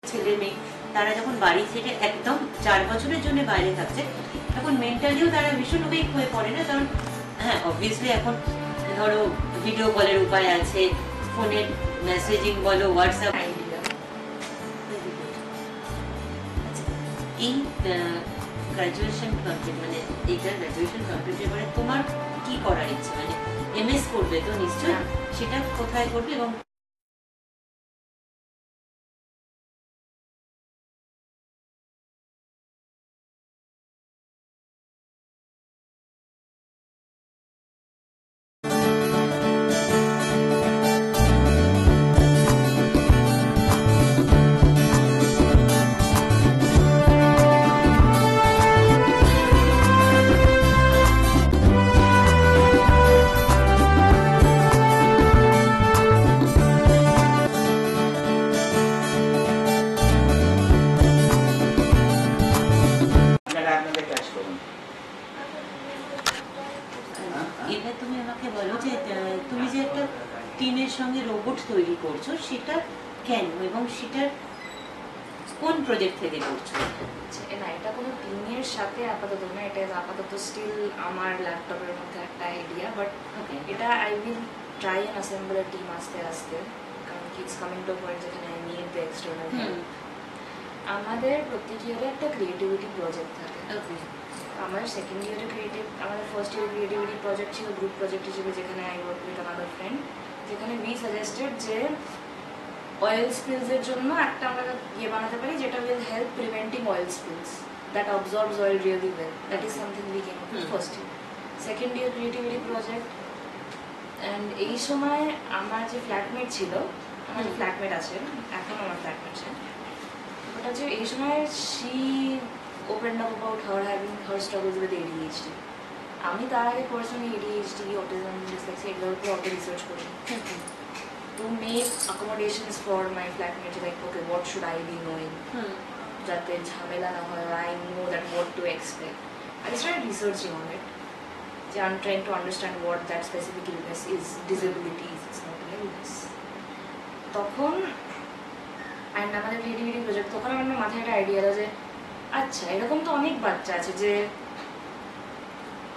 ছেলে মেয়ে তারা যখন বাড়ি থেকে একদম 4 বছরের জন্য বাইরে থাকছে তখন মেন্টালিও তারা ভীষণ উইক হয়ে পড়ে না? কারণ হ্যাঁ অবভিয়াসলি এখন ধরো ভিডিও কলের উপায় আছে, ফোনের মেসেজিং বলো, হোয়াটসঅ্যাপ। এই গ্রাজুয়েশন কমপ্লিট মানে এইটা গ্রাজুয়েশন কমপ্লিটের পরে তোমার কি করার ইচ্ছে? মানে এমএস করবে তো নিশ্চয়ই, সেটা কোথায় করবে এবং এবার তুমি আমাকে বলো যে তুমি যে একটা টিমের সঙ্গে রোবট তৈরি করছো সেটা কেন এবং সেটার কোন প্রজেক্ট থেকে করছো? না, এটা কোনো টিমের সাথে আপাতত না, এটা আপাতত স্টিল আমার ল্যাপটপের মধ্যে একটা আইডিয়া, বাট এটা I will try and assemble a team আস্তে আস্তে, কারণ কি ইটস কামিং টু পয়েন্ট যেখানে I need the external help. আমাদের প্রত্যেক ইয়ারে একটা ক্রিয়েটিভিটি প্রজেক্ট থাকে। আমাদের সেকেন্ড ইয়ারে আমাদের ফার্স্ট ইয়ার ক্রিয়েটিভিটি প্রজেক্ট ছিল গ্রুপ প্রজেক্ট হিসেবে, যেখানে I work with another friend, যেখানে উই সাজেস্টেড যে অয়েল স্পিলসের জন্য একটা আমরা ইয়ে বানাতে পারি যেটা will help preventing oil spills that absorbs oil really well. That is something we came up with first year. Second year creativity project, and এই সময় আমার যে ফ্ল্যাটমেট ছিল, আমার যে ফ্ল্যাটমেট আছে এখন, আমার ফ্ল্যাটমেট আছে, ওটা হচ্ছে এই সময় she opened up about her having her struggles with ADHD. আমি তার আগে পার্সোনালি ADHD, autism, dyslexia এগুলোর উপর অত রিসার্চ করি। To make accommodations for my flatmates, like okay, what should I be knowing? যাতে ঝামেলা না হয়, I know that what to expect. I started researching on it. I'm trying to understand what that specific illness is. Disability is, it's not an illness. তখন and আমাদের creativity project, তখন আমার মাথায় একটা আইডিয়া এলো যে আচ্ছা এরকম তো অনেক বাচ্চা আছে যে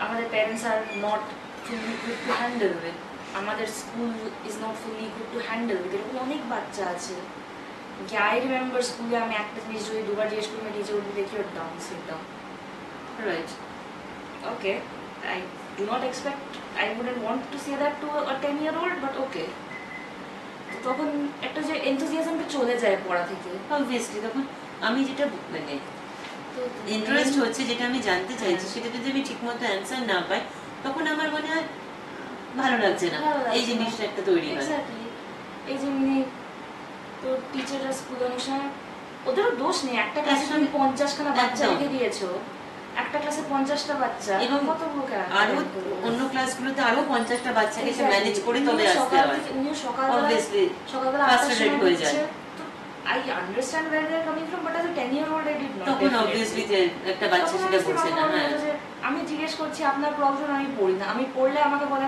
আমাদের parents are not fully equipped to handle with, আমাদের school is not fully equipped to handle with, এরকম অনেক বাচ্চা আছে। আই রিমেম্বার স্কুলে আমি একটা জিনিস যদি দুবার জিজ্ঞেস করি টিচার উইল দেখি ওর down, sit down, right, okay, I do not expect, I wouldn't want to say that to a 10-year-old, but okay. তখন একটা যে এনথুজিয়াজমটা চলে যায় পড়া থেকে, অবভিয়াসলি তখন আমি যেটা মানে ইন্টারেস্ট হচ্ছে, যেটা আমি জানতে চাইছি, সেটা যদি আমি ঠিকমতো অ্যান্সার না পাই তখন আমার মনে হয় ভালো লাগছে না, এই জিনিসটা একটা তৈরি হয়। এই জন্যে তো টিচাররা স্কুলে অনেক সময়, ওদেরও দোষ নেই, একটা ক্লাসে তুমি 50খানা বাচ্চা রেখে দিয়েছো, একটা ক্লাসে 50টা বাচ্চা, এবং কত লোক আরো অন্য ক্লাসগুলোতে আরো 50টা বাচ্চাকে সে ম্যানেজ করে তবে আসতে হয়, উনিও সকালবেলা ফ্রাস্ট্রেটেড হয়ে যায়। I understand where they are coming from, but as a 10-year-old I did not. তখন obviously যে একটা বাচ্চা সেটা বুঝছে না। আমি জিজ্ঞেস করছি আপনার প্রবলেম, আমি পড়ি না, আমি পড়লে আমাকে বলে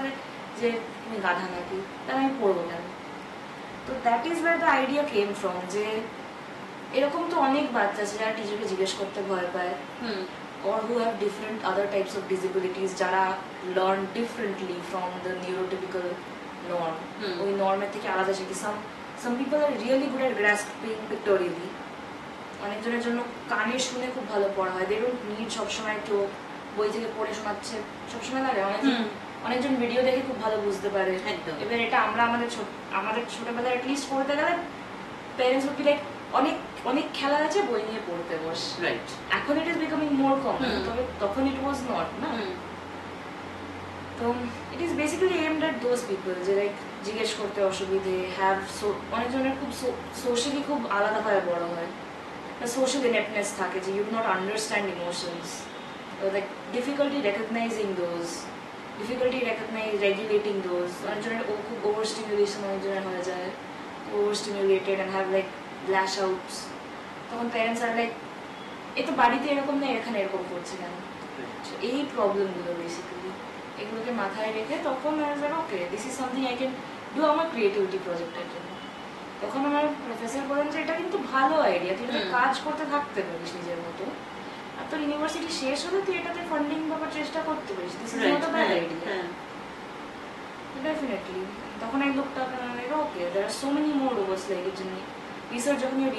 যে তুমি গাধা নাকি, তাহলে আমি পড়বো কেন? তো that is wire the idea came from, যে এরকম তো অনেক বাচ্চা আছে যারা টিচারকে জিজ্ঞেস করতে ভয় পায়, or who have different other types of disabilities, যারা learn differently from the neurotypical norm, ওই নর্মের থেকে আলাদা শিখি। Some people are really good at grasping pictorially. অনেকজনের জন্য কানে শুনে খুব ভালো পড়া হয়, they don't need সবসময় কেউ বই থেকে পড়ে শোনাচ্ছে সবসময় লাগে, অনেকজন ভিডিও দেখে খুব ভালো বুঝতে পারে। এবার এটা আমরা আমাদের ছোটবেলায় অ্যাটলিস্ট পড়তে গেলে প্যারেন্টস উড বি লাইক অনেক অনেক খেলা আছে, বই নিয়ে পড়তে বস, রাইট। এখন it is becoming more common, তবে তখন ইট ওয়াজ নট না। তো it is basically aimed at those people যে লাইক জিজ্ঞেস করতে অসুবিধে, হ্যাভ অনেকজনের খুব সোশ্যালি খুব আলাদাভাবে বড় হয়, সোশ্যাল ইনেপনেস থাকে, যে you do not understand emotions, like difficulty recognizing those, difficulty regulating those. অনেকজনের খুব ওভার স্টিমুলেশন অনেকজনের হয়ে যায়, over stimulated and have like lash outs. তখন প্যারেন্টস আর লাইক এ তো বাড়িতে এরকম নেই, এখানে এরকম করছে কেন? এই প্রবলেমগুলো বেসিক্যালি এগুলোকে মাথায় রেখে তখন okay this is something I can do আমার ক্রিয়েটিভিটি প্রজেক্টের জন্য। তখন আমার প্রফেসর বলেন যে এটা কিন্তু ভালো আইডিয়া, তুই এটাতে কাজ করতে থাকতে পারিস নিজের মতো, আর তোর ইউনিভার্সিটি শেষ হলে তুই এটাতে ফান্ডিং পাওয়ার চেষ্টা করতে পারিস, this is not a bad idea. Definitely তখন I looked up and I'm like, okay, there are so many more robots like it in research. যখন you're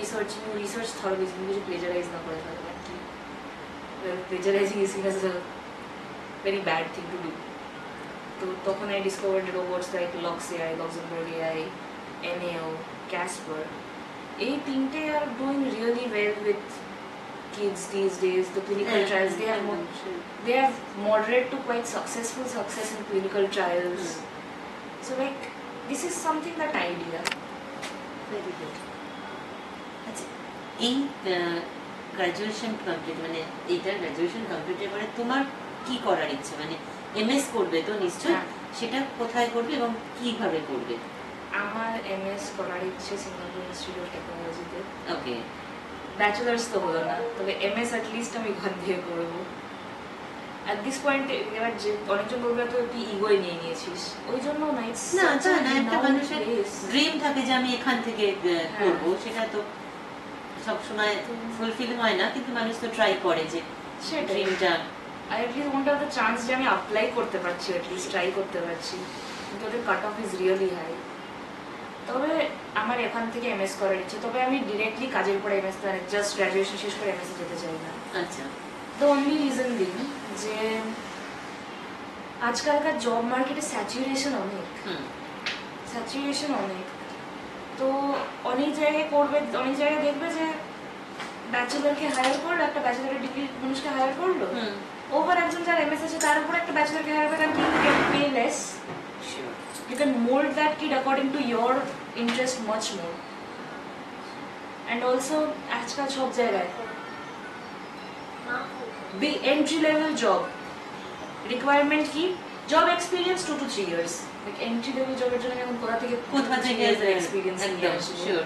research thoroughly, তুমি কিছু প্লেজারাইজ না করে ফেলো, আর কি প্লেজারাইজিং is seen as a very bad thing to do. তো তখন I discovered robots like Lox AI, Luxembourg AI, NAO, Casper. এই তিনটে are doing really well with kids these days. The clinical trials, they have moderate to quite successful success in clinical trials. So like this is something that idea. Very good. আচ্ছা, এই graduation complete মানে এইটা graduation কমপ্লিটের পরে তোমার কি করার ইচ্ছে, মানে এমএস করবে তো নিশ্চয়ই, সেটা কোথায় করবে এবং কিভাবে করবে? আমার এমএস করার ইচ্ছে সিঙ্গাপুর ইনস্টিটিউট অফ টেকনোলজিতে। ওকে, ব্যাচেলার্স তো হলো না, তবে এমএস অ্যাটলিস্ট আমি ওখান থেকে করবো। অ্যাট দিস পয়েন্ট এবার যে অনেকজন বলবে তো তুই ইগোই নিয়ে নিয়েছিস, ওই জন্য না, না তা না, একটা মানুষের ড্রিম থাকে যে আমি এখান থেকে করবো, সেটা তো সবসময় ফুলফিল হয় না, কিন্তু মানুষ তো ট্রাই করে যে সেটা ড্রিমটা I at least want to have the chance যে আমি অ্যাপ্লাই করতে পারছি, অ্যাটলিস্ট ট্রাই করতে পারছি, কিন্তু ওদের cut off is really high. তবে আমার এখান থেকে এমএস করার ইচ্ছে, তবে আমি ডিরেক্টলি কাজের পরে এমএস, জাস্ট গ্র্যাজুয়েশন শেষ করে এমএস যেতে চাই না। আচ্ছা, দ্য অনলি রিজন বিং যে আজকালকার জব মার্কেটে স্যাচুরেশন অনেক, তো অনেক জায়গায় করবে, অনেক জায়গায় দেখবে যে ব্যাচেলারকে হায়ার করলো, একটা ব্যাচেলারের ডিগ্রি মানুষকে হায়ার করলো, ওভার একজন যার এমএস আছে তার উপর একটা ব্যাচেলারকে হায়ার করে, কারণ you can pay less, you can mold that kid according to your interest much more. And also আজকাল সব জায়গায় big entry level job requirement কি, job experience 2 to 3 years, like entry level job এর জন্য এখন কোথা থেকে experience নিয়ে আসবে। sure,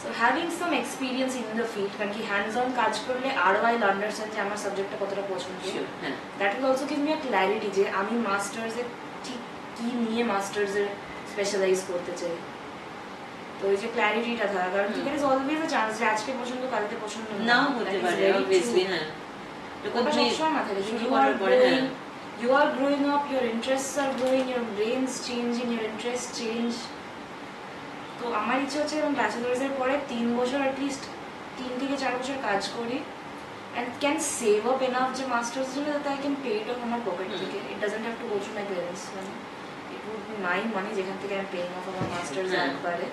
so having some experience in the field, কারণ কি hands on কাজ করলে আরো I'll understand যে আমার সাবজেক্টটা কতটা পছন্দ, that will also give me a clarity যে আমি মাস্টার্স এ ঠিক কি নিয়ে মাস্টার্স এর স্পেশালাইজ করতে চাই। তো এই যে ক্ল্যারিটিটা থাকা, কারণ কি there is always a chance যে আজকে পছন্দ কালকে পছন্দ নাও হতে পারে, obviously, হ্যাঁ, ওটা সবসময় মাথায় রেখে you are growing up, your interests are growing, your brains changing, your interests change. তো আমার ইচ্ছে হচ্ছে এবং ব্যাচেলার্স এর পরে 3 বছর অ্যাটলিস্ট 3 থেকে 4 বছর কাজ করি and can save up enough যে মাস্টার্স জন্য that I can pay it off আমার পকেট থেকে, it doesn't have to go to my parents money, it would be my money যেখান থেকে আমি paying off আমার মাস্টার্স একবারে।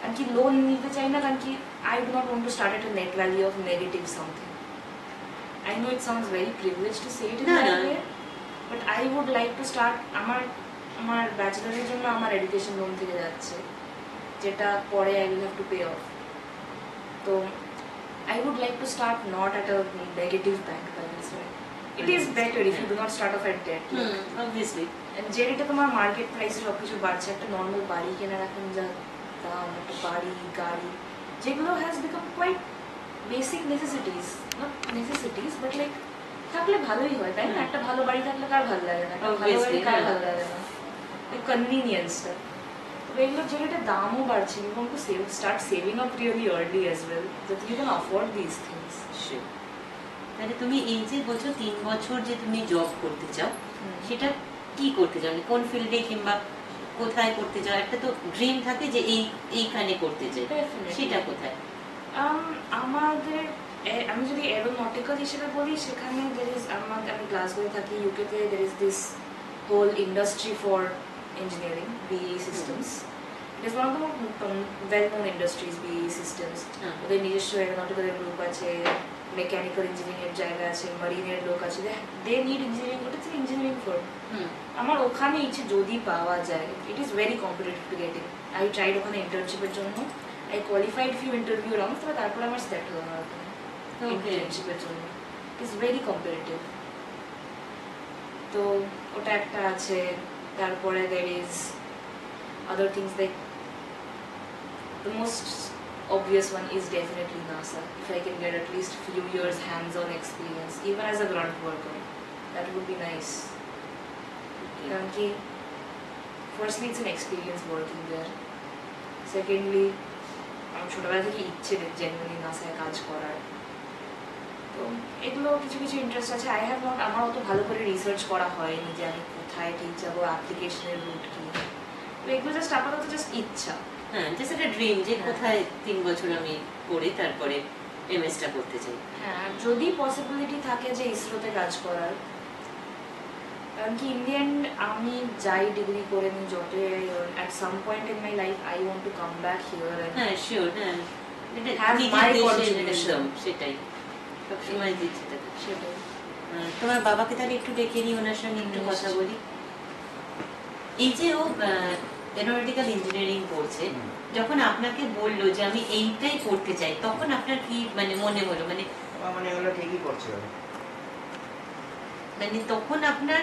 and কি লোন নিতে চাই না, কারণ কি I do not want to start at a net value of negative something. I know it sounds very privileged to say it in that way, but I would like to start আমার ব্যাচেলারের জন্য আমার education loan থেকে যাচ্ছে, যেটা পরে I will have to pay off. তো I would like to start not at a negative bank balance, right? It is better if you do not start off at debt. obviously. And যে রেটে তোমার market প্রাইসে সবকিছু বাড়ছে, একটা normal বাড়ি কেনার এখন যা দাম, একটা বাড়ি গাড়ি যেগুলো has become quite basic necessities, not necessities but like থাকলে ভালোই হয়, তাই না? একটা ভালো বাড়ি থাকলে কার ভালো লাগে না, একটা ভালো বাড়ি কার ভালো লাগে না, কনভিনিয়েন্সটা। তবে এগুলো যে রেটে দামও বাড়ছে, you want to start saving up really early as well, that you can afford these things. তাহলে তুমি এই যে বলছো 3 বছর যে তুমি জব করতে চাও, সেটা কি করতে চাও, কোন ফিল্ডে কিংবা কোথায় করতে চাও? একটা তো ড্রিম থাকে যে এইখানে করতে চাই, সেটা কোথায়? আমাদের আমি যদি এরোনটিক্যাল হিসেবে বলি, সেখানে আমি গ্লাসগোতে থাকি, ইউকেতে there is this whole industry for engineering, BAE Systems. It is one of the more well-known industries, BAE Systems. ওদের নিজস্ব এরোনটিক্যাল গ্রুপ আছে, মেকানিক্যাল ইঞ্জিনিয়ারিং এর জায়গা আছে, মারিনের লোক আছে, দে নিড ইঞ্জিনিয়ারিং, ওটা হচ্ছে ইঞ্জিনিয়ারিং ফার্ম। আমার ওখানে ইচ্ছে যদি পাওয়া যায়, it is very competitive to get in. I tried ওখানে ইন্টার্নশিপের জন্য, I qualified few interview rounds, তবে তারপরে আমার সিলেক্ট হলো না ওখানে ইন্টার্নশিপের জন্য। It is very competitive. তো ওটা একটা আছে। তারপরে there is other things like the most obvious one is definitely NASA. If I can get at least few years hands-on experience, even as a grunt worker, that would be nice. Firstly, it's an experience working there. Secondly আমার ছোটবেলা থেকে ইচ্ছে genuinely নাসায় কাজ করার। তো এগুলো কিছু কিছু ইন্টারেস্ট আছে। আই হ্যাভ নট, আমার অত ভালো করে রিসার্চ করা হয়নি যে আমি কোথায় ঠিক যাবো, অ্যাপ্লিকেশনের রুট কি। তো এগুলো জাস্ট আপাতত জাস্ট ইচ্ছা। হ্যাঁ, জাস্ট একটা ড্রিম যে কোথায় 3 বছর আমি পড়ে তারপরে এমএসটা করতে চাই। হ্যাঁ, যদি পসিবিলিটি থাকে যে ইসরোতে কাজ করার, কারণ কি ইন দি এন্ড আমি যাই ডিগ্রি করে নিই যতই at some point in my life I want to come back here. হ্যাঁ শিওর, হ্যাঁ Have my contribution. সেটাই সবসময় দিচ্ছি তাকে। সেটাই। তোমার বাবাকে তাহলে একটু ডেকে নিই, ওনার সঙ্গে একটু কথা বলি। এই যে ও এরোনটিক্যাল ইঞ্জিনিয়ারিং পড়ছে, যখন আপনাকে বললো যে আমি এইটাই করতে চাই, তখন আপনার কি মানে মনে হলো? মানে আমার মনে হলো ঠিকই করছে ও। মানে তখন আপনার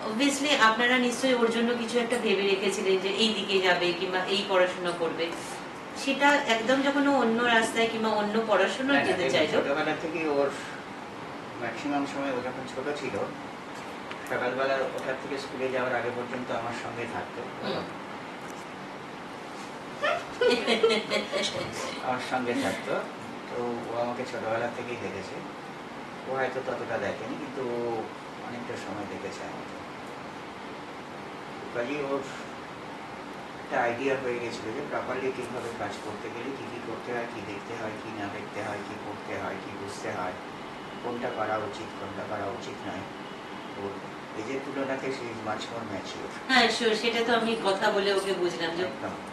অবভিয়াসলি আপনারা নিশ্চয়ই ওর জন্য কিছু একটা ভেবে রেখেছিলেন যে এই দিকে যাবে কিংবা এই পড়াশোনা করবে, সেটা একদম যখন ও অন্য রাস্তায় কিংবা অন্য পড়াশোনা যেতে চাইলো? ছোটবেলা থেকে ওর ম্যাক্সিমাম সময় ও যখন ছোট ছিল সকালবেলা ওঠার থেকে স্কুলে যাওয়ার আগে পর্যন্ত আমার সঙ্গে থাকতো, আমার সঙ্গে থাকতো। তো ও আমাকে ছোটবেলা থেকেই দেখেছে। ও হয়তো ততটা দেখেনি, কিন্তু ও অনেকটা সময় দেখেছে আমাকে। কাজেই ওর একটা আইডিয়া হয়ে গেছিল যে প্রপারলি ঠিকভাবে কাজ করতে গেলে কী কী করতে হয়, কী দেখতে হয়, কী না দেখতে হয়, কী করতে হয়, কী বুঝতে হয়, কোনটা করা উচিত, কোনটা করা উচিত নয়। ওর এজের তুলনাতে সে ইজ মাচ মোর ম্যাচিওর। হ্যাঁ শিওর, সেটা তো আমি কথা বলে ওকে বুঝলাম যে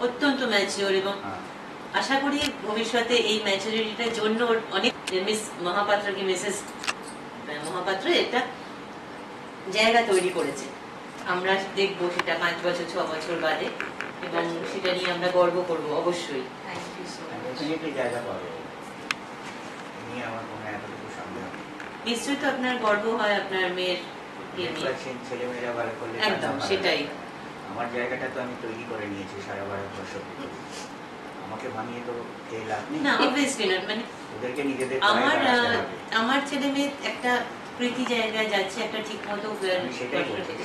অত্যন্ত ম্যাচিওর, এবং আশা করি ভবিষ্যতে এই ম্যাচুরিটিটার জন্য ওর অনেক মিস মহাপাত্র কি মিসেস মহাপাত্র একটা জায়গা তৈরি করেছে। আমরা দেখবো সেটা 5 বছর 6 বছর বাদে, এবং সেটা নিয়ে আমরা গর্ব করব অবশ্যই। Thank you so much. Definitely জায়গা পাবে, নিয়ে আমার কোনো এতটুকু সন্দেহ নেই। নিশ্চয়ই তো আপনার গর্ব হয় আপনার মেয়ের ছেলেমেয়েরা ভালো করলে একদম সেটাই। আমার জায়গাটা তো আমি তৈরি করে নিয়েছি সারা ভারতবর্ষ, আমাকে ভাঙিয়ে তো খেয়ে লাভ নেই। না অবভিয়াসলি না, মানে ওদেরকে নিজেদের আমার ছেলে মেয়ে একটা প্রীতি জায়গায় যাচ্ছে, একটা ঠিক মতো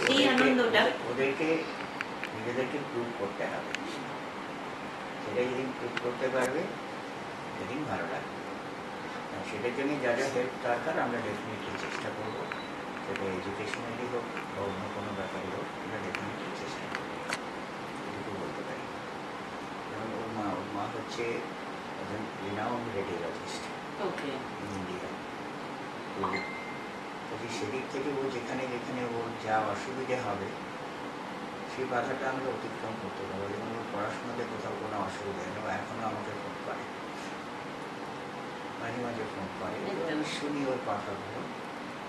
সেই আনন্দটা ওদেরকে নিজেদেরকে প্রুভ করতে হবে। সেটা যেদিন প্রুভ করতে পারবে সেদিন ভালো লাগবে। সেটার জন্য যা যা হেল্প দরকার আমরা ডেফিনেটলি চেষ্টা করবো, সেটা এডুকেশনালি হোক বা অন্য কোনো ব্যাপারে হোক, আমরা ডেফিনেটলি চেষ্টা করবো, এটুকু বলতে পারি। যেমন ওর মা হচ্ছে একজন রিনাউন্ড রেডিওলজিস্ট ইন ইন্ডিয়া। তো সেদিক থেকে ও যেখানে যেখানে ওর যা অসুবিধে হবে সেই বাধাটা আমরা অতিক্রম করতে পারবো। যেমন ওর পড়াশোনাতে কোথাও কোনো অসুবিধা নেই, ও এখনো আমাকে ফোন করে, মাঝে মাঝে ফোন করে। আমি শুনি ওর কথাগুলো,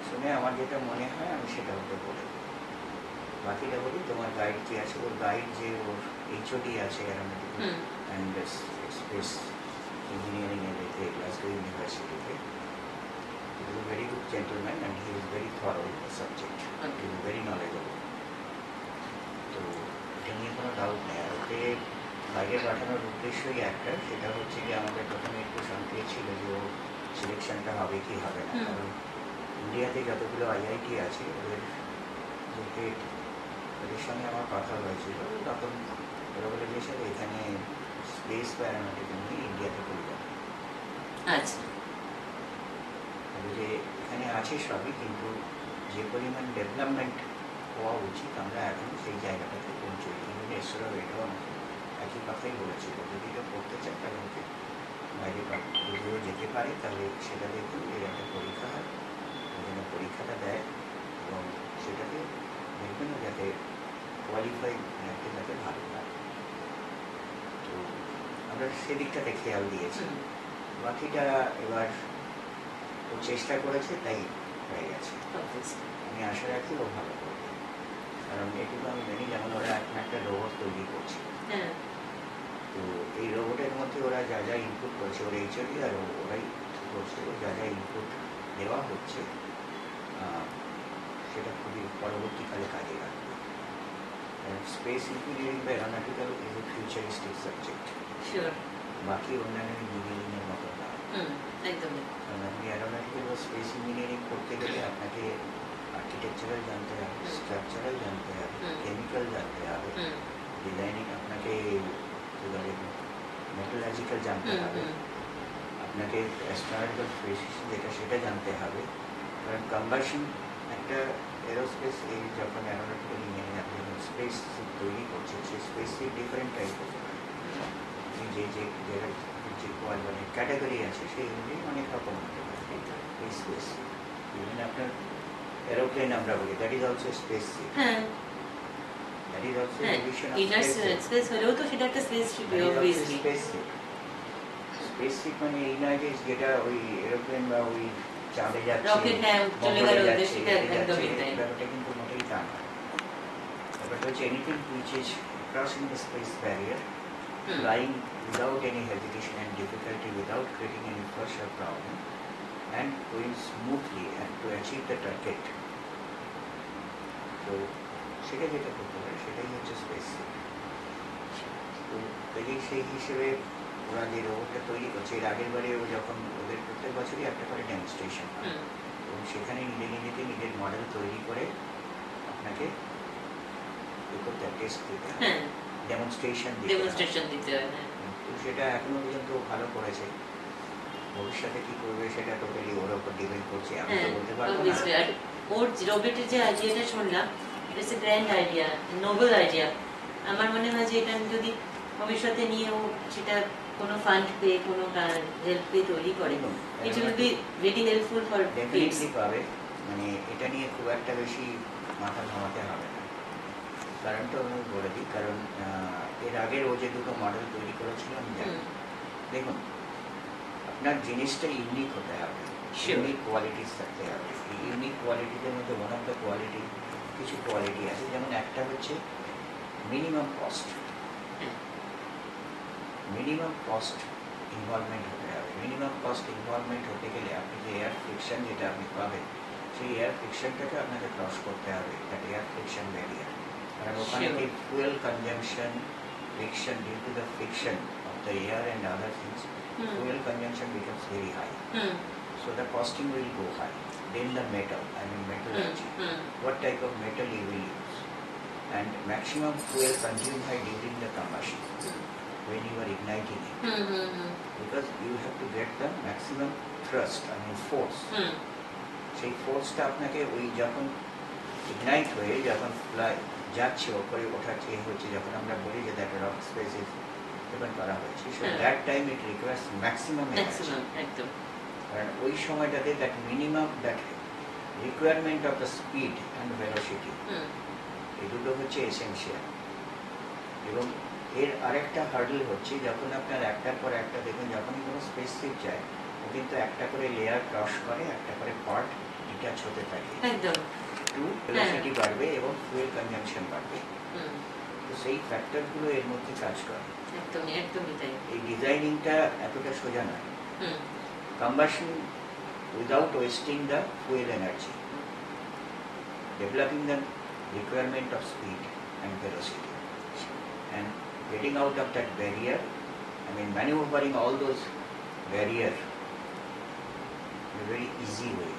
শুনে আমার যেটা মনে হয় আমি সেটা ওকে বলে দিই। বাকিটা বলি তোমার গাইড কি আছে, ওর গাইড যে ওর এইচওডি আছে অ্যারোনটিক্যাল অ্যান্ড স্পেস ইঞ্জিনিয়ারিং এর গ্লাসগো ইউনিভার্সিটিতে। He is a very good gentleman and he is very thorough in the subject. He is very knowledgeable. তো এটা নিয়ে কোনো ডাউট নেই। আর ওকে বাইরে পাঠানোর উদ্দেশ্যই একটা, সেটা হচ্ছে যে আমাদের প্রথমে একটু সন্দেহ ছিল যে ও সিলেকশনটা হবে কি হবে না। কারণ ইন্ডিয়াতে যতগুলো আইআইটি আছে ওদের সঙ্গে আমার কথা হয়েছিল, তখন ওরা বলে যে স্যার এখানে স্পেস বা অ্যারোনটিক্যাল নিয়ে ইন্ডিয়াতে করে যাবে। আচ্ছা, যে এখানে আছে সবই, কিন্তু যে পরিমাণ ডেভেলপমেন্ট হওয়া উচিত আমরা এখন সেই জায়গাটাতে পৌঁছই। কিন্তু এসরাও এটাও আমাকে একই কথাই বলেছিল, যদি এটা করতে চায় তাহলে ওকে বাইরে যদিও যেতে পারে, তাহলে সেটা দেখুন এর একটা পরীক্ষা হয়, ওই জন্য পরীক্ষাটা দেয় এবং সেটাতে দেখবেন যাতে কোয়ালিফাই একটা যাতে ভালো লাগে। তো আমরা সেদিকটাতে খেয়াল দিয়েছি। বাকিটা এবার ও চেষ্টা করেছে তাই হয়ে গেছে। আমি আশা রাখি ও ভালো করবে, কারণ এটুকু আমি জানি যেমন ওরা এখন একটা রোবট তৈরি করছে। তো এই রোবটের মধ্যে ওরা যা যা ইনপুট করছে, ওরা এইচওডি আর ওরাই করছে, ও যা যা ইনপুট দেওয়া হচ্ছে সেটা খুবই পরবর্তীকালে কাজে লাগবে। স্পেস ইঞ্জিনিয়ারিং বা aeronautical is a futuristic subject, বাকি অন্যান্য ইঞ্জিনিয়ারিংয়ের মতো না। কারণ আপনি অ্যারোনটিক্যাল বা স্পেস ইঞ্জিনিয়ারিং করতে গেলে আপনাকে আর্কিটেকচারাল জানতে হবে, স্ট্রাকচারাল জানতে হবে, কেমিক্যাল জানতে হবে, ডিজাইনিং আপনাকে এবারে মেটালজিক্যাল জানতে হবে, আপনাকে অ্যাস্ট্রোনটিক্যাল প্রেসিশন যেটা সেটা জানতে হবে। কারণ কম্বাশন একটা এরোস্পেস এই যখন অ্যারোনটিক্যাল ইঞ্জিনিয়ারিং আপনি যখন স্পেস তৈরি করছেন, সেই স্পেস ডিফারেন্ট টাইপ হতে পারে। যে যে যে মানে ক্যাটাগরি আছে সেই অনুযায়ী অনেক রকম হতে পারে এই স্পেস। ইভেন আপনার এরোপ্লেন আমরা বলি, that is also space ship, that is also addition of space হলেও তো সেটা একটা space ship obviously. Space ship মানে এই নয় যে যেটা ওই এরোপ্লেন বা ওই চাঁদে যাচ্ছে, রকেট চলে গেল সেটা একদমই তাই। ব্যাপারটা কিন্তু মোটেই তা নয়। ব্যাপারটা হচ্ছে anything which is crossing the space barrier, flying without any hesitation and difficulty, without creating any fuss or problem, and going smoothly and to achieve the target. তো সেটা যেটা করতে পারে সেটাই হচ্ছে স্পেস শিপ। তো সেই হিসেবে ওরা যে রোবটটা তৈরি করছে, এর আগের বারে ও যখন ওদের প্রত্যেক বছরই একটা করে ডেমনস্ট্রেশন হয়, এবং সেখানে নিজেকে নিজের মডেল তৈরি করে আপনাকে টেস্ট দিতে হয়, ডেমনস্ট্রেশন দিতে হয়। তো সেটা এখনো পর্যন্ত ভালো করেছে, ভবিষ্যতে কি করবে সেটা টোটালি ওর উপর ডিপেন্ড করছে, আমি তো বলতে পারবো না। ওর রোবটের যে আইডিয়াটা শুনলাম, it's a grand idea, Nobel idea. আমার মনে হয় যে এটা যদি ভবিষ্যতে নিয়ে ও সেটা কোনো ফান্ড পেয়ে কোনো হেল্প পেয়ে তৈরি করে, it will be very helpful for definitely পাবে। মানে এটা নিয়ে খুব একটা বেশি মাথা ঘামাতে হবে না। কারণটা আমি বলে দিই, কারণ এর আগের ও যে দুটো মডেল তৈরি করেছিল আমি জানি। দেখুন, আপনার জিনিসটা ইউনিক হতে হবে, ইউনিক কোয়ালিটিস থাকতে হবে। এই ইউনিক কোয়ালিটিদের মধ্যে ওয়ান অফ দ্য কোয়ালিটি, কিছু কোয়ালিটি আছে, যেমন একটা হচ্ছে minimum cost. Minimum cost involvement হতে হবে। মিনিমাম কস্ট ইনভলভমেন্ট হতে গেলে আপনি যে এয়ার ফ্রিকশন যেটা আপনি পাবেন, সেই এয়ার ফ্রিকশনটাকে আপনাকে ক্রস করতে হবে, দ্যাট এয়ার ফ্রিকশন ব্যারিয়ার। কারণ ওখানে কি fuel consumption, friction due to the friction of the air and other things, fuel consumption becomes very high. So the costing will go high. Then the metal, I mean metallurgy. What type of metal you will use? And maximum fuel consumed by during the combustion when you are igniting it. Because you have to get the maximum thrust, I mean force. সেই ফোর্সটা আপনাকে ওই যখন ignite হয়ে যখন fly যাচ্ছে ওপরে ওঠার চেয়ে হচ্ছে, যখন আমরা বলি যে that rock space is depend করা হয়েছে, so that time it requires maximum energy. কারণ ওই সময়টাতে that minimum that requirement of the speed and velocity, এই দুটো হচ্ছে এসেনশিয়াল। এবং এর আরেকটা হার্ডল হচ্ছে যখন আপনার একটার পর একটা, দেখুন যখনই কোনো স্পেস শিপ যায় ও কিন্তু একটা করে লেয়ার ক্রস করে, একটা করে পার্ট ডিটাচ হতে থাকে, একটু ভেলোসিটি বাড়বে এবং ফুয়েল কনজাম্পশন বাড়বে। তো সেই ফ্যাক্টরগুলো এর মধ্যে কাজ করে। একদমই তাই। এই ডিজাইনিংটা এতটা সোজা নয়। Combustion without wasting the fuel energy, developing the requirement of speed and velocity, and getting out of that barrier, I mean maneuvering all those barrier in a very easy way.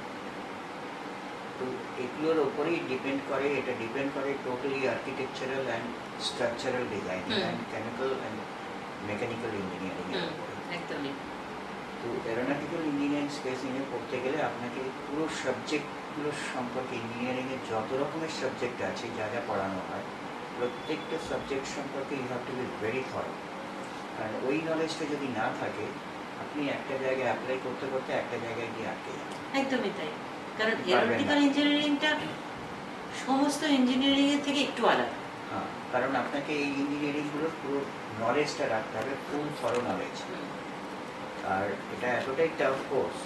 তো এগুলোর ওপরেই ডিপেন্ড করে, এটা depend করে totally architectural and structural designing and chemical and mechanical engineering এর উপরে। একদমই। তো এরোনটিক্যাল ইঞ্জিনিয়ারিং স্পেস নিয়ে পড়তে গেলে আপনাকে পুরো সাবজেক্টগুলোর সম্পর্কে, ইঞ্জিনিয়ারিং এর যত রকমের সাবজেক্ট আছে যা যা পড়ানো হয়, প্রত্যেকটা সাবজেক্ট সম্পর্কে you have to be very thorough. কারণ ওই নলেজটা যদি না থাকে, আপনি একটা জায়গায় অ্যাপ্লাই করতে করতে একটা জায়গায় গিয়ে আটকে যাবেন। একদমই তাই। কারণ এরোনটিক্যাল ইঞ্জিনিয়ারিংটা সমস্ত ইঞ্জিনিয়ারিং এর থেকে একটু আলাদা। হ্যাঁ, কারণ আপনাকে এই ইঞ্জিনিয়ারিংগুলোর পুরো নলেজটা রাখতে হবে, ফুল থরো নলেজ। আর এটা এতটাই টাফ কোর্স,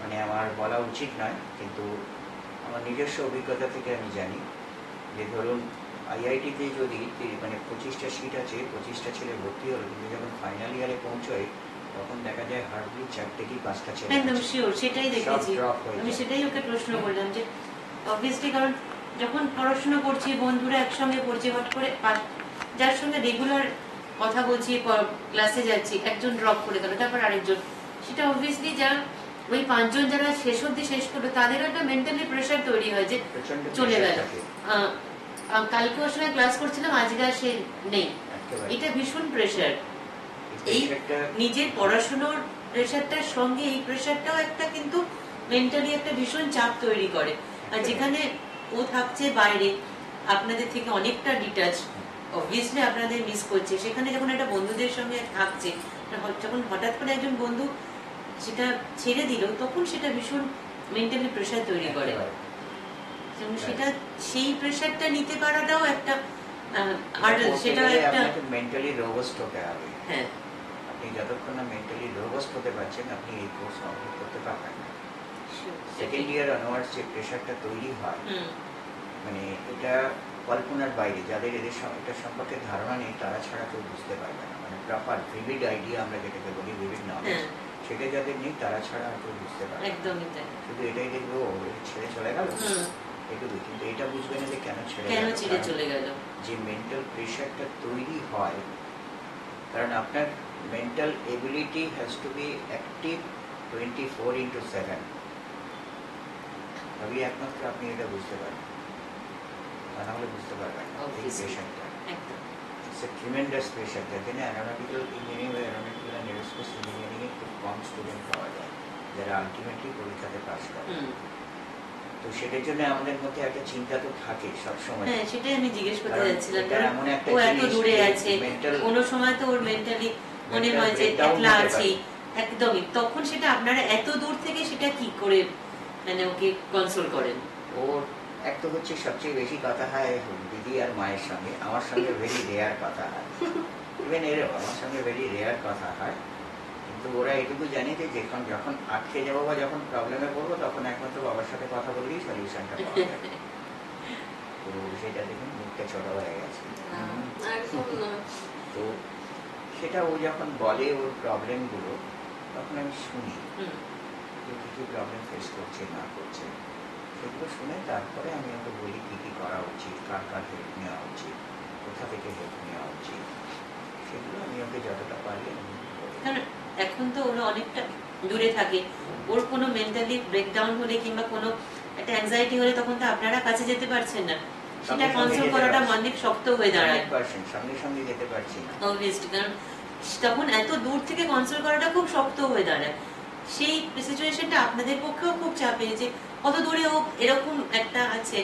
মানে আমার বলা উচিত নয়, কিন্তু আমার নিজস্ব অভিজ্ঞতা থেকে আমি জানি যে ধরুন আইআইটিতে যদি মানে 25টা সিট আছে, 25টা ছেলে ভর্তি হলো, কিন্তু যখন ফাইনাল ইয়ারে পৌঁছয় তখন দেখা যায় হার্ডলি 4টে কি 5টা ছেলে। একদম শিওর, সেটাই দেখেছি আমি, সেটাই ওকে প্রশ্ন করলাম যে অবভিয়াসলি কারণ যখন পড়াশোনা করছি বন্ধুরা একসঙ্গে পড়ছি, হট করে যার সঙ্গে রেগুলার কথা বলছি, ক্লাসে যাচ্ছি, একজন ড্রপ করে গেল, তারপর আরেকজন, সেটা অবভিয়াসলি যা ওই 5 জন যারা শেষ অবধি শেষ করলো তাদের একটা মেন্টালি প্রেশার তৈরি হয় যে চলে গেল। কালকে ওর সঙ্গে ক্লাস করছিলাম, আজকে আর সে নেই, একেবারে। এটা ভীষণ প্রেশার। এই প্রেশারটা নিজের পড়াশোনার প্রেশারটার সঙ্গে এই প্রেশারটাও একটা কিন্তু মেন্টালি একটা ভীষণ চাপ তৈরি করে। আর যেখানে ও থাকছে বাইরে আপনাদের থেকে অনেকটা ডিটাচ, অবভিয়াসলি আপনাদের মিস করছে, সেখানে যখন একটা বন্ধুদের সঙ্গে থাকছে, যখন হঠাৎ করে একজন বন্ধু সেটা ছেড়ে দিল, তখন সেটা ভীষণ মেন্টালি প্রেশার তৈরি করে। এবং সেটা সেই প্রেশারটা নিতে পারাটাও একটা সেটা একটা মেন্টালি রোবস্ট হতে হবে। হ্যাঁ, আপনি যতক্ষণ না মেন্টালি রোবস্ট হতে পারছেন আপনি এই কোর্স কমপ্লিট করতে পারবেন না। সেকেন্ড ইয়ার অনওয়ার্ডস যে প্রেশারটা তৈরি হয়, মানে এটা কল্পনার বাইরে। যাদের এটা সম্পর্কে ধারণা নেই তারা ছাড়া কেউ বুঝতে পারবে না। মানে প্রপার ভিভিড আইডিয়া আমরা যেটাকে বলি, ভিভিড নলেজ, সেটা যাদের নেই তারা ছাড়া আর কেউ বুঝতে পারবে না। একদমই তাই। শুধু এটাই দেখবো ও ছেড়ে চলে গেল এটুকু, কিন্তু এটা বুঝবে না যে কেন ছেড়ে চলে গেল। যে মেন্টাল প্রেশারটা তৈরি হয়, কারণ আপনার mental ability has to be active 24/7। তবেই একমাত্র আপনি এটা বুঝতে পারবেন, তা না হলে বুঝতে পারবেন না এই প্রেশারটা। It's a tremendous pressure. যার জন্য অ্যারোনটিক্যাল ইঞ্জিনিয়ারিং বা অ্যারোনটিক্যাল অ্যান্ড এরোস্পেস ইঞ্জিনিয়ারিংয়ে খুব কম স্টুডেন্ট পাওয়া যায় যারা আলটিমেটলি পরীক্ষাতে পাস করে। তো সেটার জন্য আমাদের মধ্যে একটা চিন্তা তো থাকে সবসময়। হ্যাঁ, সেটাই আমি জিজ্ঞেস করতে যাচ্ছিলাম। এমন একটা ও এত দূরে আছে, কোনো সময় তো ওর মেন্টালি মনে হয় যে একলা আছি, একদমই। তখন সেটা আপনারা এত দূর থেকে সেটা কি করে মানে ওকে কনসোল করেন? ওর এক তো হচ্ছে সবচেয়ে বেশি কথা হয় দিদি আর মায়ের সঙ্গে। আমার সঙ্গে ভেরি রেয়ার কথা হয়, ইভেন এরও আমার সঙ্গে ভেরি রেয়ার কথা হয়। কিন্তু ওরা এটুকু জানে যে যখন আটকে যাবো বা যখন প্রবলেমে পড়বো তখন একমাত্র বাবার সাথে কথা বললেই সলিউশনটা পাওয়া যাবে। তো সেটা দেখুন মুখটা ছোট হয়ে গেছে। তো সেটা ও যখন বলে ওর প্রবলেমগুলো, তখন আমি শুনি যে কী কী প্রবলেম ফেস করছে না করছে। সেগুলো শুনে তারপরে আমি ওকে বলি কী কী করা উচিত, কার কার হেল্প নেওয়া উচিত, কোথা থেকে হেল্প নেওয়া উচিত, সেগুলো আমি ওকে যতটা পারি আমি বলি। কারণ এখন তো ওরা অনেকটা দূরে থাকে, ওর কোনো মেন্টালি ব্রেকডাউন হলে কিংবা কোনো একটা অ্যাংজাইটি হলে তখন তো আপনারা কাছে যেতে পারছেন না, সেটা কন্ট্রোল করাটা অনেক শক্ত হয়ে দাঁড়ায়। সঙ্গে সঙ্গে যেতে পারছি না, অবভিয়াসলি, কারণ তখন এত দূর থেকে কন্ট্রোল করাটা খুব শক্ত হয়ে দাঁড়ায়। সেই সিচুয়েশনটা আপনাদের পক্ষেও খুব চাপের, যে কত দূরে ও এরকম একটা আছে,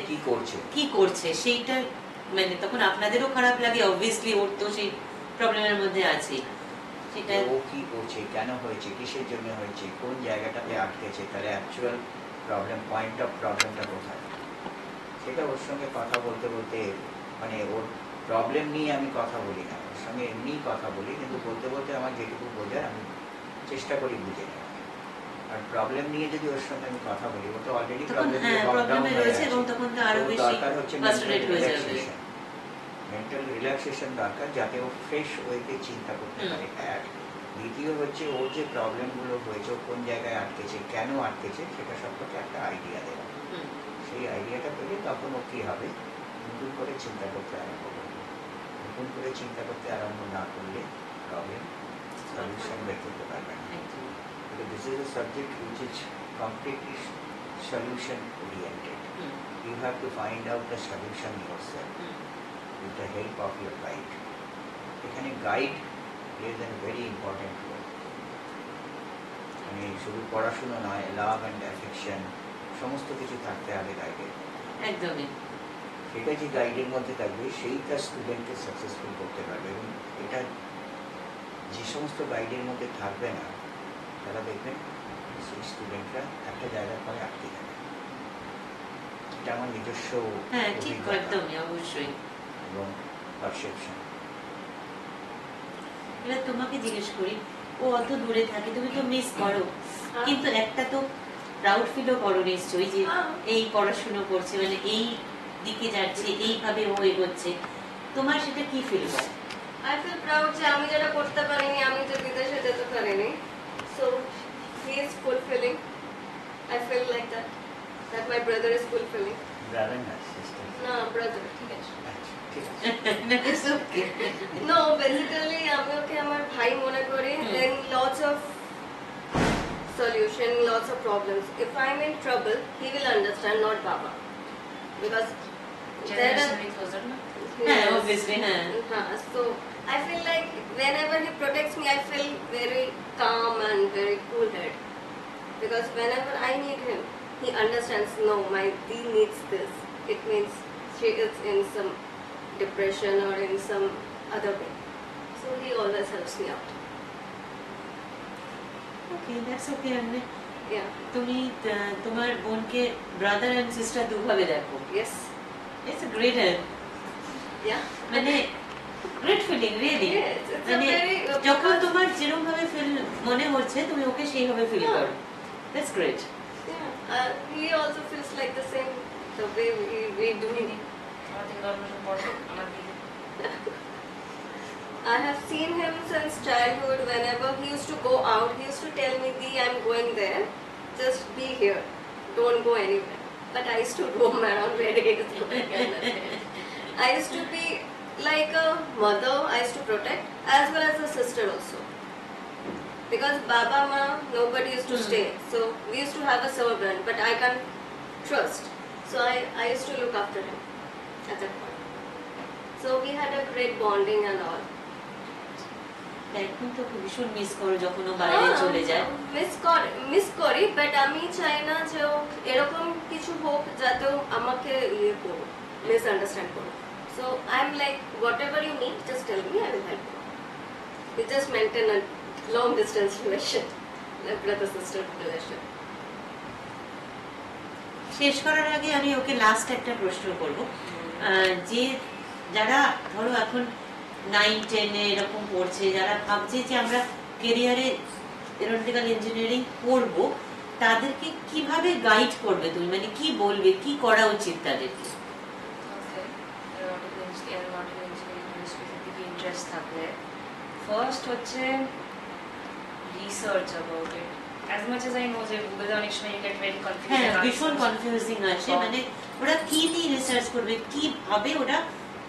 কি করছে সেইটা মানে তখন আপনাদেরও খারাপ লাগে। অবভিয়াসলি ওর তো সেই প্রবলেমের মধ্যে আছে, সেটা ও কি করছে, কেন হয়েছে, কিসের জন্য হয়েছে, কোন জায়গাটাতে আটকেছে, তাহলে অ্যাকচুয়াল প্রবলেম, পয়েন্ট অফ প্রবলেমটা কোথায়, সেটা ওর সঙ্গে কথা বলতে বলতে, মানে ওর প্রবলেম নিয়ে আমি কথা বলি না, ওর সঙ্গে এমনিই কথা বলি, কিন্তু বলতে বলতে আমার যেটুকু বোঝার আমি চেষ্টা করি বুঝে নেওয়ার। আর প্রবলেম নিয়ে যদি ওর সঙ্গে আমি কথা বলি, ও তো অলরেডি প্রবলেমে রয়েছে এবং তখন তো আরো বেশি দরকার হচ্ছে মেন্টাল রিল্যাক্সেশন দরকার, যাতে ও ফ্রেশ ওয়েতে চিন্তা করতে পারে। এক, দ্বিতীয় হচ্ছে ওর যে প্রবলেমগুলো হয়েছে, ও কোন জায়গায় আটকেছে, কেন আটকেছে, সেটা সম্পর্কে একটা আইডিয়া দেওয়া। সেই আইডিয়াটা পেলে তখন ও কি হবে, নতুন করে চিন্তা করতে আরম্ভ করবে। নতুন করে চিন্তা করতে আরম্ভ না করলে প্রবলেম সলিউশন বের করতে পারবে না। This is a subject which is completely solution oriented. You have to find out the solution yourself with the help of your guide. এখানে guide plays a very important role. মানে শুধু পড়াশোনা নয়, love and affection সমস্ত কিছু থাকতে হবে গাইডের। একদমই। সেটা যে গাইডের মধ্যে থাকবে সেই তার স্টুডেন্টকে সাকসেসফুল করতে পারবে। এবং এটা যে সমস্ত গাইডের মধ্যে থাকবে না, তারা দেখবেন সেই স্টুডেন্টরা একটা জায়গার পরে আটকে যাবে। এটা আমার নিজস্ব অবশ্যই এবং পারসেপশন। এবার তোমাকে জিজ্ঞেস করি, ও অত দূরে থাকে, তুমি তো মিস করো, কিন্তু একটা তো প্রাউড ফিলও করো নিশ্চয়ই যে এই পড়াশুনো করছে, মানে এই দিকে যাচ্ছে, এইভাবে ও এগোচ্ছে, তোমার সেটা কি ফিল হয়? I feel proud যে আমি যেটা করতে পারিনি, আমি যে বিদেশে যেতে পারিনি, so he is fulfilling. I feel like that my brother is fulfilling. Brother না sister? No, brother. ঠিক আছে। It's okay. No, basically আমি ওকে আমার ভাই মনে করি, and lots of solution, lots of problems. If I'm in trouble, he will understand, not Baba, because হ্যাঁ, Yes. obviously, হ্যাঁ। So I feel like whenever he protects me, I feel very calm and very cool head. Because whenever I need him, he understands. No, my Dee needs this. It means she is in some depression or in some other way. So he always helps me out. Okay, that's okay, Anne. Yeah. তুমি তোমার বোনকে brother and sister দুভাবে দেখো। Yes. It's a great Yeah. মানে great feeling really. Yes, it's a মানে very, যখন তোমার যেরকম ভাবে ফিল মনে হচ্ছে তুমি ওকে সেইভাবে ফিল হ্যাঁ। করো। That's great. Yeah. He also feels like the same, the way we do. আমার থেকে 10 বছর বড় আমার দিদি। I have seen him since childhood. Whenever he used to go out, he used to tell me, "Dee, I'm going there. Just be here. Don't go anywhere." But I used to roam around where he is going. I used to be like a mother. I used to protect as well as a sister also. Because Baba Ma, nobody used to stay. So we used to have a servant, but I can't trust. So I used to look after him at that point. So we had a great bonding and all. এখন তো ভীষণ miss করো যখন ও বাইরে চলে যায়। Miss করি but আমি চাই না যে ও এরকম কিছু হোক যাতে ও আমাকে ইয়ে করো, মিসআন্ডারস্ট্যান্ড করো। So I am like whatever you need just tell me, I will help you. We just maintain a long distance relation, like brother sister relation. শেষ করার আগে আমি ওকে লাস্ট একটা প্রশ্ন করব। যে যারা ধরো এখন 9-10 এরকম পড়ছে, যারা ভাবছে যে আমরা কেরিয়ারে এরোনটিক্যাল ইঞ্জিনিয়ারিং করব, তাদেরকে কিভাবে গাইড করবে তুমি, মানে কি বলবে, কি করা উচিত তাদেরকে? এরোনটিক্যাল ইঞ্জিনিয়ারিং ইন্ডাস্ট্রির দিকে ইন্টারেস্ট থাকলে ফার্স্ট হচ্ছে research about it. As much as I know যে গুগলে অনেক সময় ইউ গেট ভেরি হ্যাঁ, কনফিউশন, ভীষণ কনফিউজিং আছে। মানে ওরা কি নিয়ে রিসার্চ করবে, কিভাবে ওরা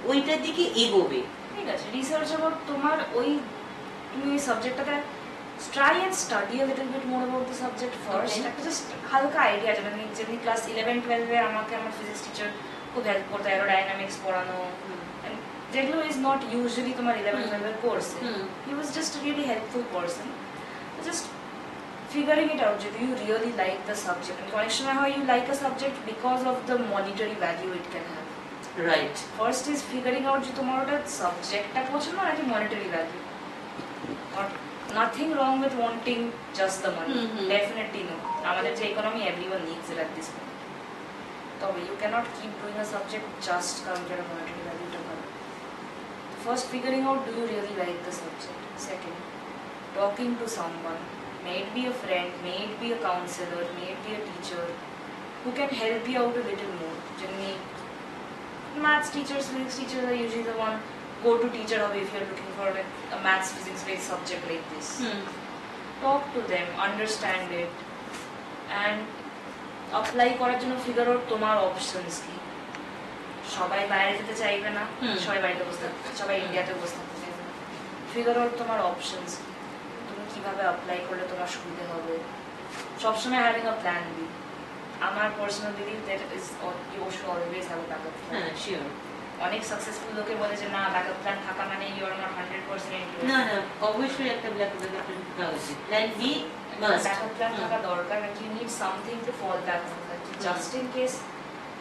ওইটার দিকে এগোবে? ঠিক আছে, রিসার্চ অ্যাবাউট তোমার ওই তুমি ওই সাবজেক্টটাতে try and study a little bit more about the subject first. একটা জাস্ট হালকা আইডিয়া আছে, মানে যেমনি ক্লাস 11-12-এ আমাকে আমার ফিজিক্স টিচার খুব হেল্প করতো, অ্যারোডাইনামিক্স পড়ানো, যেগুলো ইজ নট ইউজুয়ালি তোমার 11-12-এর কোর্সে। He was just really helpful person. Just figuring it out, do you really like the subject? And অনেক সময় হয় you like a subject because of the monetary value it can have. Right. First is figuring out যে তোমার ওটা সাবজেক্টটা পছন্দ নাকি monetary value. Nothing wrong with wanting just the money. Definitely no. আমাদের যে economy, everyone needs it at this point. তবে you cannot keep doing a subject just কারণ যেটা monetary value টা ভালো। First figuring out, do you really like the subject? Second, talking to someone, may it be a friend, may it be a counselor, may it be a teacher who can help you out a little more. Generally, maths teachers, physics teachers are usually the one go-to teacher of if you're looking for a maths, physics-based subject like this. Talk to them, understand it, and apply করার জন্য figure out তোমার options কি। সবাই বাইরে যেতে চাইবে না, সবাই বাড়িতে বসে থাকবে, সবাই ইন্ডিয়াতে বসে থাকতে চাইবে না। Figure out তোমার options কি, তুমি কিভাবে অ্যাপ্লাই করলে তোমার সুবিধা হবে। সবসময় হ্যাভিং আ প্ল্যান বি। আমার personal believe that is you should always have a backup plan. হ্যাঁ, শিওর। অনেক সাকসেসফুল লোকে বলে যে না ব্যাকআপ প্ল্যান থাকা মানে ইউ আর নট 100% ইন্টারেস্টেড। না না, অবশ্যই একটা ব্যাকআপ প্ল্যান থাকা উচিত। Plan B must. Backup plan থাকা দরকার, and you need something to fall back on. Just in case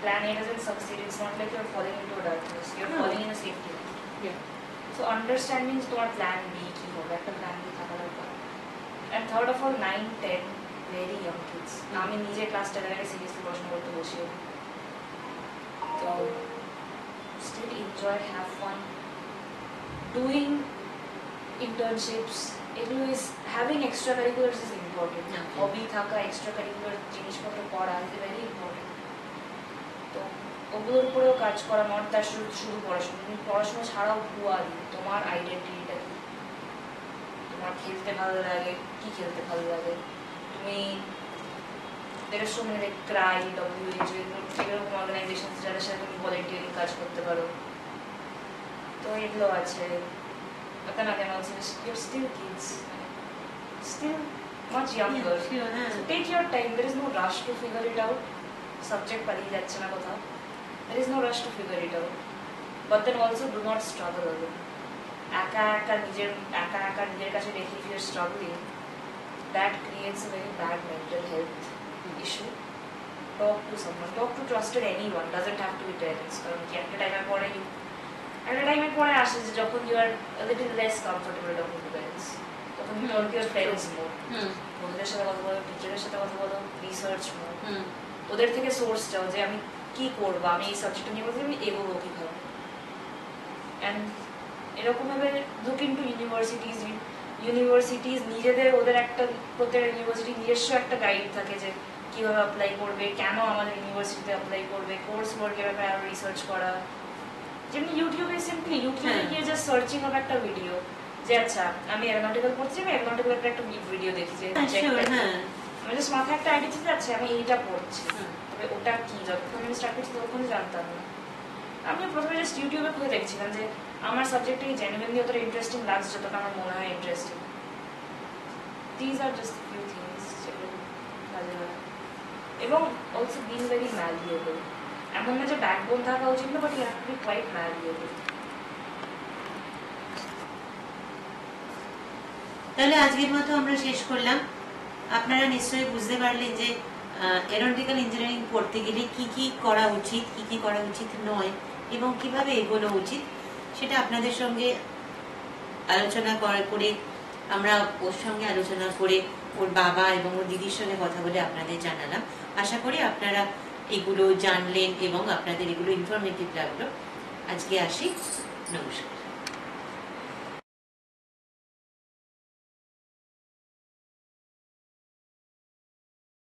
plan A doesn't succeed, it's not like you're falling into a darkness. You're falling in a safety net. Yeah. So understanding তোমার plan B কি হবে, একটা plan B থাকা দরকার। And third of all, 9-10 very young kids. আমি নিজে class 10 এর আগে সিরিয়াসলি পড়াশোনা করতে বসিয়ে দিই। তো still enjoy, have fun, doing internships. এগুলো is having extracurriculars is important. হবি থাকা, extracurricular জিনিসপত্র করা is very important. তো ওগুলোর উপরেও কাজ করা, নট দ্যাট শুধু পড়াশোনা। তুমি পড়াশোনা ছাড়াও হুয়ারি, তোমার আইডেন্টিটিটা কি, তোমার খেলতে ভালো লাগে, কি খেলতে ভালো লাগে, তুমি there are so many like CRY, WH, এরকম অর্গানাইজেশনস যাদের সাথে তুমি ভলেন্টিয়ারিং কাজ করতে পারো। তো এগুলো আছে। But then again also you're still kids, still much younger. Yeah, sure, So take your time. There is no rush to figure it out. Subject পালিয়ে যাচ্ছে না কোথাও। There is no rush to figure it out. But then also do not struggle alone. একা একা নিজের কাছে রেখে if you are struggling, that creates a very bad mental health issue. Talk to someone, talk to trusted anyone, doesn't have to be parents. কারণ কি একটা টাইমের পরে আসে যে যখন you are a little less comfortable talking to parents, তখন you talk to your parents more, বন্ধুদের সাথে কথা বলো, টিচারের সাথে কথা বলো, রিসার্চ more, ওদের থেকে সোর্স চাও যে আমি কি করবো, আমি এই সাবজেক্টটা নিয়ে বলছি আমি এগোবো কিভাবে। অ্যান্ড এরকম ভাবে লুক ইনটু ইউনিভার্সিটিজ নিজেদের, ওদের একটা প্রত্যেকটা ইউনিভার্সিটি নিজস্ব একটা গাইড থাকে যে কিভাবে অ্যাপ্লাই করবে, কেন আমাদের ইউনিভার্সিটিতে অ্যাপ্লাই করবে, কোর্স ওয়ার্কের ব্যাপারে আরো রিসার্চ করা। যেমনি ইউটিউবে সিম্পলি ইউটিউবে গিয়ে জাস্ট সার্চিং অফ একটা ভিডিও যে আচ্ছা আমি এরোনটিক্যাল পড়ছি, আমি এরোনটিক্যাল একটা ভিডিও দেখি যে আমি জাস্ট মাথায় একটা আইডিয়া ছিল আচ্ছা আমি এইটা পড়ছি, তবে ওটা কি, যতক্ষণ আমি স্টার্ট করছি ততক্ষণই জানতাম না। আমি প্রথমে জাস্ট ইউটিউবে খুঁজে দেখছিলাম যে আমার সাবজেক্টে জেনুইনলি অতটা ইন্টারেস্টিং লাগছে যতটা আমার মনে হয় interesting. These are just few things যেগুলো কাজে লাগে। এবং অলসো বিং ভেরি ম্যালিয়েবল, এমন না যে ব্যাকবোন থাকা উচিত না, but you have to be quite malleable. তাহলে আজকের মতো আমরা শেষ করলাম। আপনারা নিশ্চয়ই বুঝতে পারলেন যে এরোনটিক্যাল ইঞ্জিনিয়ারিং পড়তে গেলে কি কি করা উচিত, কি কি করা উচিত নয়, এবং কিভাবে এগোনো উচিত, সেটা আপনাদের সঙ্গে আলোচনা করে আমরা ওর সঙ্গে আলোচনা করে ওর বাবা এবং ওর দিদির সঙ্গে কথা বলে আপনাদের জানালাম। আশা করি আপনারা এগুলো জানলেন এবং আপনাদের এগুলো ইনফরমেটিভ লাগলো। আজকে আসি, নমস্কার।